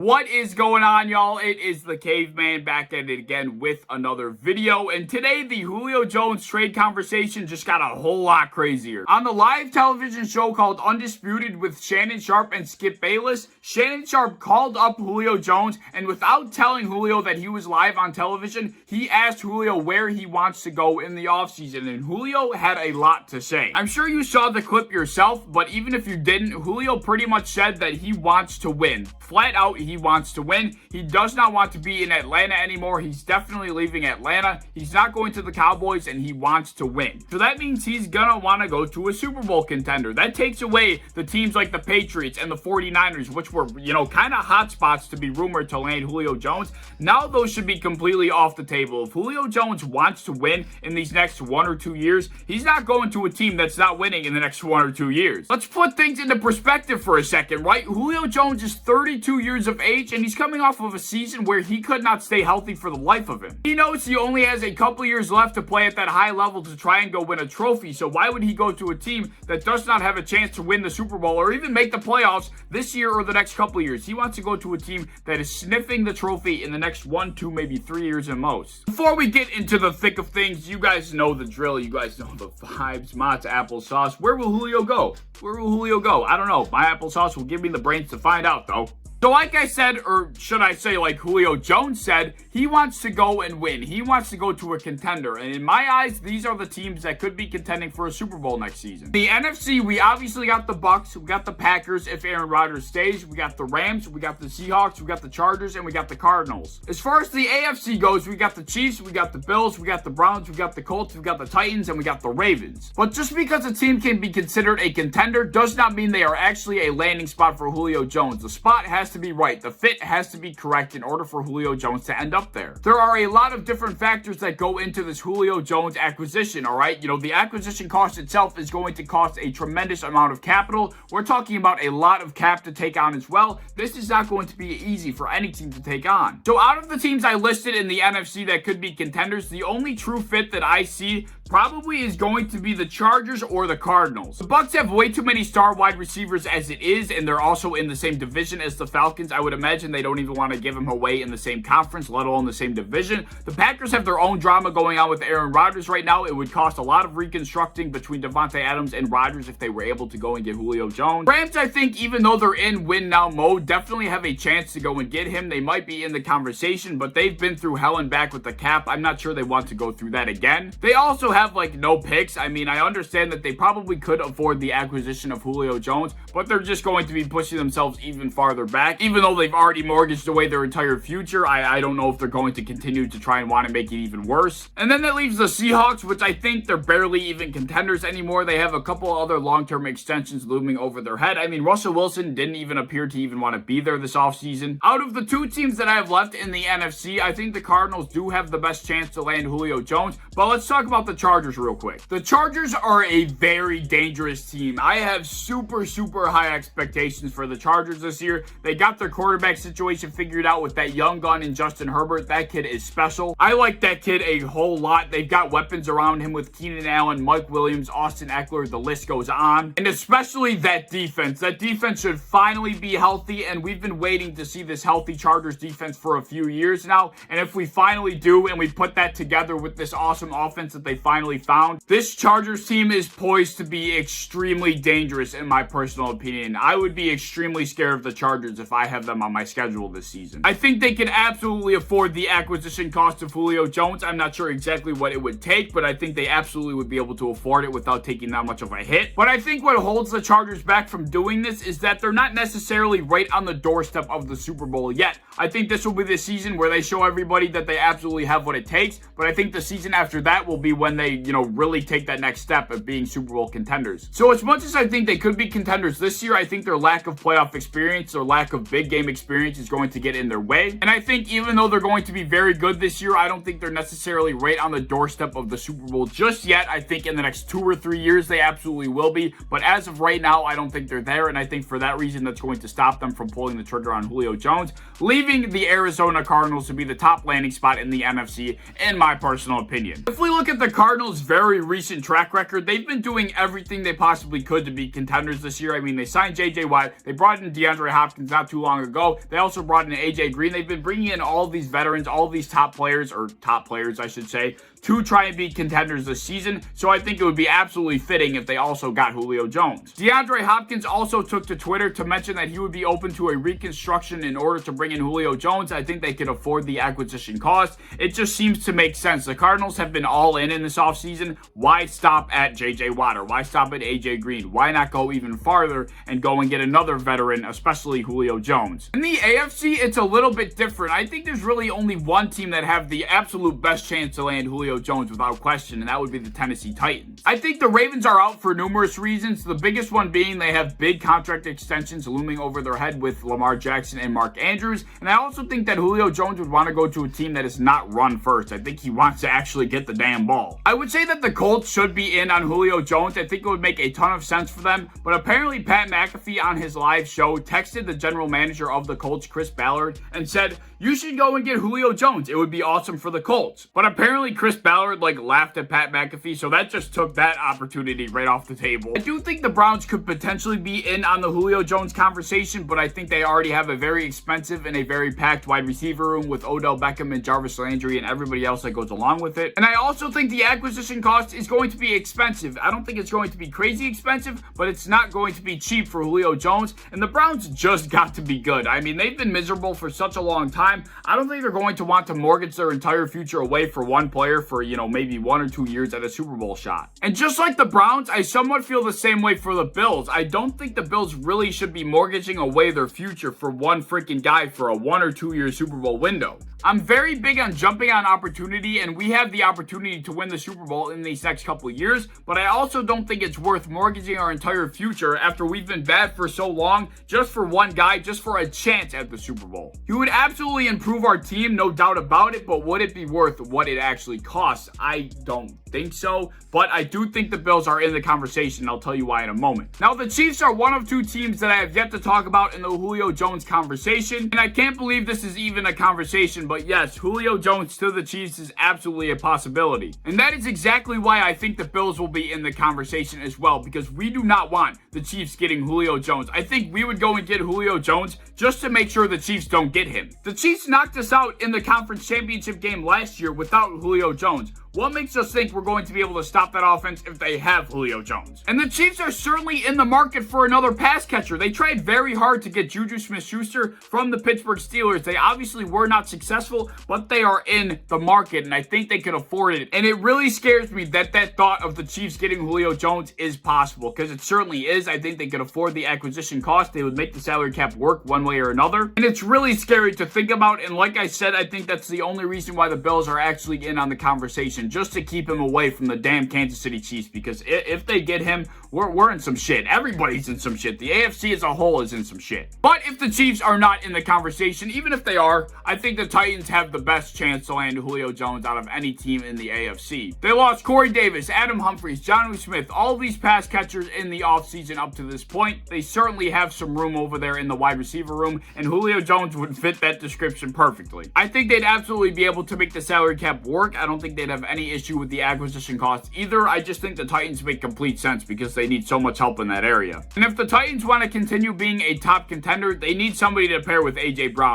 What is going on, y'all? It is the Caveman back at it again with another video. And today, the Julio Jones trade conversation just got a whole lot crazier. On the live television show called Undisputed with Shannon Sharpe and Skip Bayless, Shannon Sharpe called up Julio Jones, and without telling Julio that he was live on television, he asked Julio where he wants to go in the offseason, and Julio had a lot to say. I'm sure you saw the clip yourself, but even if you didn't, Julio pretty much said that he wants to win. Flat out, he wants to win. He does not want to be in Atlanta anymore. He's definitely leaving Atlanta. He's not going to the Cowboys, and he wants to win. So that means he's gonna want to go to a Super Bowl contender. That takes away the teams like the Patriots and the 49ers, which were, kind of hot spots to be rumored to land Julio Jones. Now those should be completely off the table. If Julio Jones wants to win in these next 1 or 2 years, he's not going to a team that's not winning in the next 1 or 2 years. Let's put things into perspective for a second, right? Julio Jones is 32 years of age, and he's coming off of a season where he could not stay healthy for the life of him. He knows he only has a couple years left to play at that high level to try and go win a trophy, so why would he go to a team that does not have a chance to win the Super Bowl or even make the playoffs this year or the next couple years? He wants to go to a team that is sniffing the trophy in the next 1, 2, maybe 3 years at most. Before we get into the thick of things, you guys know the drill. You guys know the vibes. Mott's applesauce. Where will Julio go? Where will Julio go? I don't know. My applesauce will give me the brains to find out, though. So like I said, or should I say like Julio Jones said, he wants to go and win. He wants to go to a contender. And in my eyes, these are the teams that could be contending for a Super Bowl next season. The NFC, we obviously got the Bucs, we got the Packers if Aaron Rodgers stays, we got the Rams, we got the Seahawks, we got the Chargers, and we got the Cardinals. As far as the AFC goes, we got the Chiefs, we got the Bills, we got the Browns, we got the Colts, we got the Titans, and we got the Ravens. But just because a team can be considered a contender does not mean they are actually a landing spot for Julio Jones. The spot has to be right. The fit has to be correct in order for Julio Jones to end up there. There are a lot of different factors that go into this Julio Jones acquisition, all right? The acquisition cost itself is going to cost a tremendous amount of capital. We're talking about a lot of cap to take on as well. This is not going to be easy for any team to take on. So out of the teams I listed in the NFC that could be contenders, the only true fit that I see probably is going to be the Chargers or the Cardinals. The Bucs have way too many star wide receivers as it is, and they're also in the same division as the Falcons. I would imagine they don't even want to give them away in the same conference, let alone the same division. The Packers have their own drama going on with Aaron Rodgers right now. It would cost a lot of reconstructing between Devontae Adams and Rodgers if they were able to go and get Julio Jones. Rams, I think, even though they're in win-now mode, definitely have a chance to go and get him. They might be in the conversation, but they've been through hell and back with the cap. I'm not sure they want to go through that again. They also have no picks. I mean, I understand that they probably could afford the acquisition of Julio Jones, but they're just going to be pushing themselves even farther back. Even though they've already mortgaged away their entire future, I don't know if they're going to continue to try and want to make it even worse. And then that leaves the Seahawks, which I think they're barely even contenders anymore. They have a couple other long-term extensions looming over their head. I mean, Russell Wilson didn't even appear to even want to be there this offseason. Out of the two teams that I have left in the NFC, I think the Cardinals do have the best chance to land Julio Jones, but let's talk about the Chargers real quick. The Chargers are a very dangerous team. I have super high expectations for the Chargers this year. They got their quarterback situation figured out with that young gun in Justin Herbert. That kid is special. I like that kid a whole lot. They've got weapons around him with Keenan Allen, Mike Williams, Austin Eckler. The list goes on. And especially that defense. That defense should finally be healthy, and we've been waiting to see this healthy Chargers defense for a few years now. And if we finally do, and we put that together with this awesome offense that they finally found, this Chargers team is poised to be extremely dangerous in my personal opinion. I would be extremely scared of the Chargers if I have them on my schedule this season. I think they can absolutely afford the acquisition cost of Julio Jones. I'm not sure exactly what it would take, but I think they absolutely would be able to afford it without taking that much of a hit. But I think what holds the Chargers back from doing this is that they're not necessarily right on the doorstep of the Super Bowl yet. I think this will be the season where they show everybody that they absolutely have what it takes, but I think the season after that will be when they, really take that next step of being Super Bowl contenders. So as much as I think they could be contenders this year, I think their lack of playoff experience, their lack of big game experience is going to get in their way. And I think even though they're going to be very good this year, I don't think they're necessarily right on the doorstep of the Super Bowl just yet. I think in the next 2 or 3 years, they absolutely will be. But as of right now, I don't think they're there. And I think for that reason, that's going to stop them from pulling the trigger on Julio Jones, leaving the Arizona Cardinals to be the top landing spot in the NFC, in my personal opinion. If we look at the Cardinals, Cardinals' very recent track record, they've been doing everything they possibly could to be contenders this year. I mean, they signed J.J. Watt. They brought in DeAndre Hopkins not too long ago. They also brought in A.J. Green. They've been bringing in all these veterans, all these top players, I should say, to try and be contenders this season. So I think it would be absolutely fitting if they also got Julio Jones. DeAndre Hopkins also took to Twitter to mention that he would be open to a reconstruction in order to bring in Julio Jones. I think they could afford the acquisition cost. It just seems to make sense. The Cardinals have been all in this offseason. Why stop at J.J. Watt, or why stop at A.J. Green? Why not go even farther and go and get another veteran, especially Julio Jones? In the AFC, it's a little bit different. I think there's really only one team that have the absolute best chance to land Julio Jones without question, and that would be the Tennessee Titans. I think the Ravens are out for numerous reasons, the biggest one being they have big contract extensions looming over their head with Lamar Jackson and Mark Andrews, and I also think that Julio Jones would want to go to a team that is not run first. I think he wants to actually get the damn ball. I would say that the Colts should be in on Julio Jones. I think it would make a ton of sense for them, but apparently Pat McAfee on his live show texted the general manager of the Colts, Chris Ballard, and said, "You should go and get Julio Jones. It would be awesome for the Colts." But apparently Chris Ballard laughed at Pat McAfee, so that just took that opportunity right off the table. I do think the Browns could potentially be in on the Julio Jones conversation, but I think they already have a very expensive and a very packed wide receiver room with Odell Beckham and Jarvis Landry and everybody else that goes along with it. And I also think the acquisition cost is going to be expensive. I don't think it's going to be crazy expensive, but it's not going to be cheap for Julio Jones, and the Browns just got to be good. I mean, they've been miserable for such a long time. I don't think they're going to want to mortgage their entire future away for one player for, maybe 1 or 2 years at a Super Bowl shot. And just like the Browns, I somewhat feel the same way for the Bills. I don't think the Bills really should be mortgaging away their future for one freaking guy for a 1 or 2 year Super Bowl window. I'm very big on jumping on opportunity, and we have the opportunity to win the Super Bowl in these next couple of years, but I also don't think it's worth mortgaging our entire future after we've been bad for so long just for one guy, just for a chance at the Super Bowl. He would absolutely improve our team, no doubt about it, but would it be worth what it actually costs? I don't think so, but I do think the Bills are in the conversation. I'll tell you why in a moment. Now, the Chiefs are one of two teams that I have yet to talk about in the Julio Jones conversation, and I can't believe this is even a conversation, but yes, Julio Jones to the Chiefs is absolutely a possibility. And that is exactly why I think the Bills will be in the conversation as well, because we do not want the Chiefs getting Julio Jones. I think we would go and get Julio Jones just to make sure the Chiefs don't get him. The Chiefs knocked us out in the conference championship game last year without Julio Jones. What makes us think we're going to be able to stop that offense if they have Julio Jones? And the Chiefs are certainly in the market for another pass catcher. They tried very hard to get Juju Smith-Schuster from the Pittsburgh Steelers. They obviously were not successful, but they are in the market, and I think they could afford it. And it really scares me that thought of the Chiefs getting Julio Jones is possible, because it certainly is. I think they could afford the acquisition cost. They would make the salary cap work one way or another. And it's really scary to think about, and like I said, I think that's the only reason why the Bills are actually in on the conversation, just to keep him away from the damn Kansas City Chiefs, because if they get him, we're in some shit. Everybody's in some shit. The AFC as a whole is in some shit. But if the Chiefs are not in the conversation, even if they are, I think the Titans have the best chance to land Julio Jones out of any team in the AFC. They lost Corey Davis, Adam Humphries, Jonnu Smith, all these pass catchers in the offseason up to this point. They certainly have some room over there in the wide receiver room, and Julio Jones would fit that description perfectly. I think they'd absolutely be able to make the salary cap work. I don't think they'd have any issue with the acquisition costs either. I just think the Titans make complete sense because they need so much help in that area. And if the Titans want to continue being a top contender, they need somebody to pair with A.J. Brown.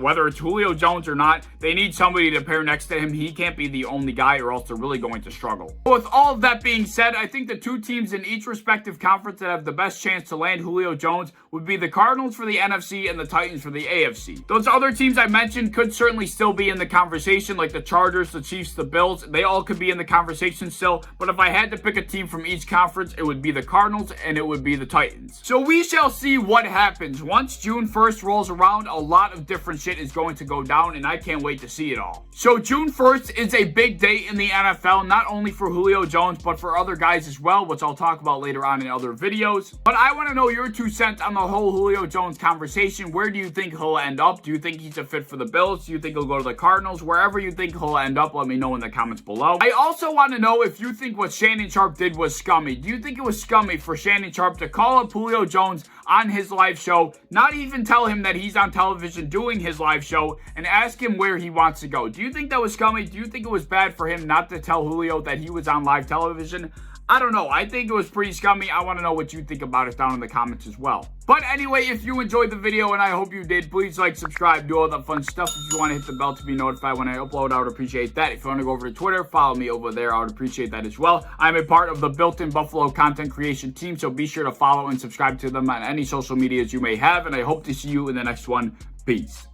Whether it's Julio Jones or not, they need somebody to pair next to him. He can't be the only guy, or else they're really going to struggle. But with all of that being said, I think the two teams in each respective conference that have the best chance to land Julio Jones would be the Cardinals for the NFC and the Titans for the AFC. Those other teams I mentioned could certainly still be in the conversation, like the Chargers, the Chiefs, the Bills. They all could be in the conversation still, but if I had to pick a team from each conference, it would be the Cardinals and it would be the Titans. So we shall see what happens. Once June 1st rolls around, a lot of different shit is going to go down, and I can't wait to see it all. So June 1st is a big day in the NFL, not only for Julio Jones, but for other guys as well, which I'll talk about later on in other videos. But I want to know your 2 cents on the whole Julio Jones conversation. Where do you think he'll end up? Do you think he's a fit for the Bills? Do you think he'll go to the Cardinals? Wherever you think he'll end up, let me know in the comments below. I also want to know if you think what Shannon Sharpe did was scummy. Do you think it it was scummy for Shannon Sharpe to call up Julio Jones on his live show, not even tell him that he's on television doing his live show, and ask him where he wants to go. Do you think that was scummy? Do you think it was bad for him not to tell Julio that he was on live television? I don't know. I think it was pretty scummy. I want to know what you think about it down in the comments as well. But anyway, if you enjoyed the video, and I hope you did, please like, subscribe, do all that fun stuff. If you want to hit the bell to be notified when I upload, I would appreciate that. If you want to go over to Twitter, follow me over there. I would appreciate that as well. I'm a part of the Built-in Buffalo content creation team, so be sure to follow and subscribe to them on any social medias you may have, and I hope to see you in the next one. Peace.